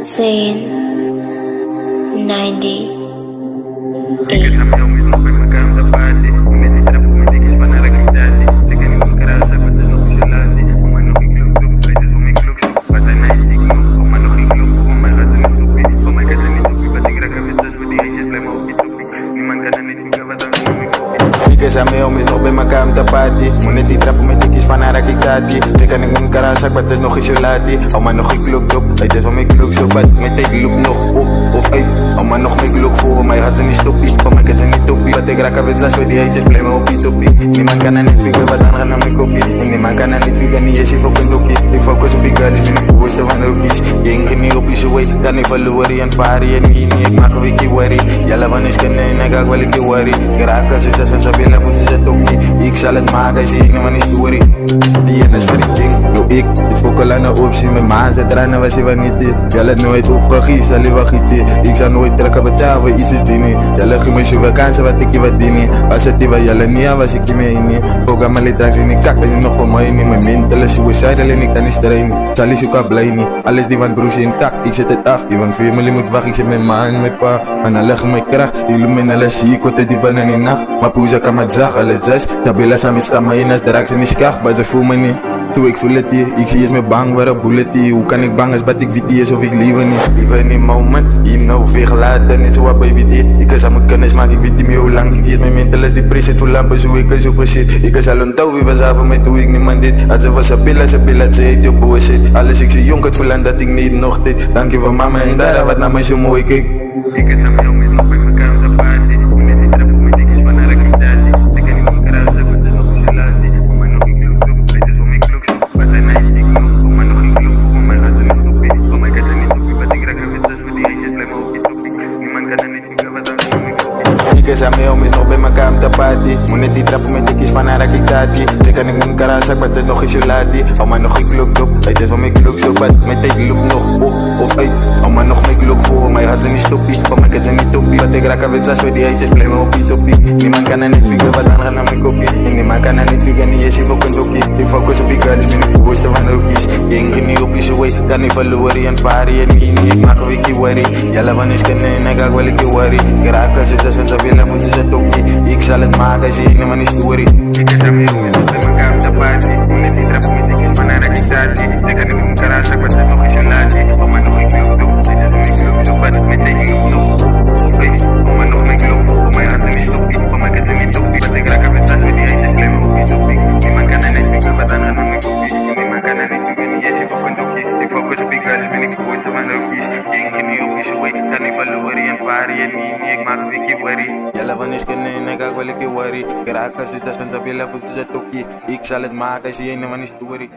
Zane 98. Sa meu mis nog bij elkaar te party. Moet net die trappen met tikkies van haar rakitati. Ze kan ik mijn karazak, maar het is nog geen solati. Hou maar nog ik look op, het is van ik look zo bad. Met tijd loop nog op of uit. Hou maar nog ik look voor mij gaat ze niet stoppie. Voor mij gaat ze niet toppie. Wat ik raak af het zas, die heet is blij me op die toppie. Niemand kan er niet figuren wat aan naar mijn kopie. En niemand kan er niet figuren, niet eens even op een doppie. Ik focus op die girls, ben ik boerste van de rookies. Je ging niet op je zo way, kan ik verloren en pari en niet. Ik maak een wiki worry. Jelle van is kunnen en ik ga wel een keer worry. Ik raak als het zes van Sabila, hoe ze zet ook niet. Ik zal het maken, zie ik niet maar niet story. Die ene is van die ding, doe ik. Het fokkel aan de optie, mijn maan zet rennen was hij van niet dit. Jelle nooit opgegiet, zal hij wat gieten. Ik zal nooit trekken betalen, iets is die niet. Jelle ging me zo vakantie, wat ik je wat die niet. Was het die wat Jelle niet aan, was ik je mee niet. Fokka maar liet in die kak, en je nog van mij niet. Mijn mentale suicide, alleen ik kan niet strijden. Zal hij zoeken blij niet, alles die van broers in kak. Ik zet het af, iemand family moet wachten. Ik zet mijn ma en mijn pa, maar dan leg mijn kracht. Die lumen alles zie ik, wat die banen in de nacht. Maar poeza kan met zag, alles zes. Tabela samen staan maar in als draak ze niet skag, maar ze voel me niet. Zo ik voel het hier, ik zie eens me bang, waar een bullet hier. Hoe kan ik bang als wat ik weet is of ik liever niet. Liever in die moment, je nou veel gelaten, niet zo wat baby dit. Ik is aan mijn kennis, maar ik weet niet meer hoe lang. Ik geef mijn mental als die prijs het voor lampen, zo ik is zo precies. Ik is al een touw, wie was af van mij, doe ik niemand dit. Als ze was een pilla, ze heet je bullshit. Alles ik zie jong, het voelen dat ik niet nog dit. Dank je voor mama en daar wat naar mij zo mooi kijk. Ik is aan mij om, is nog bij elkaar op de party. Met die trap, met die kies van haar rakitatie. Ik kan niet mijn kruis hebben, het is nog een relatie. Voor mij nog ik look op, het is voor mij klok zo. Wat zijn nice, ik nog, voor mij nog ik look. Voor mij gaat ze niet toppie, voor mij gaat ze niet toppie. Wat ik raak af het zes, voor die eentjes blijf me op die toppie. Niemand kan er niet vinden, wat dan nog ik toppie. Ik is aan mij om, is nog bij elkaar op de party. Moet net die trappen met die kies van haar rakitatie. Ze kan ik mijn karazak, maar het is nog geen solati. Hou maar nog ik look op, het is voor mij klok zo bad. Met tijd loop nog op of uit. Hou maar nog ik look voor mij gaat ze niet stoppie. Voor mij gaat ze niet toppie. Wat ik raak af het zas, die heet is blij me op die toppie. Niemand kan er niet figuren wat aan naar mijn kopie. En niemand kan er niet figuren, niet eens even op een doppie. Ik focus op die girls, ben ik boerste van de rookies. Je ging niet op je zo way, kan ik verloren en pari en niet. Ik maak een wiki worry. Jelle van is kunnen en ik ga wel een keer worry. Ik raak als het zes van Sabila, hoe ze zet ook niet. Ik zal het maken, zie ik niet maar niet story. Ik is aan mij om, is nog bij elkaar op de party. Moet net die trappen met die kies van haar rakitatie. Ze kan ik mijn karazak, maar het is nog geen solati. Hou maar nog ik loop op, dit is om ik loop zo bad. Met tijd loop nog. Hou maar nog ik loop, voor mij gaat ze niet stoppie. Voor mij gaat ze niet toppie. Wat ik raak af het zas, die heet is blij me op die toppie. Niemand kan er niet vinden, wat aan naar mijn kopie. Niemand kan er niet vinden, niet eens even op een doppie. Ik focus op die girls, ben ik de boerste van de rookies. Je ging niet op je zo way, kan ik verloren en pari en niet. Ik maak een wiki worry. Jelle van is kunnen en ik ga wel een keer worry. Ik raak als het zes van Sabila, hoe ze zet ook niet. Ik zal het maken, zie je niet maar niet story.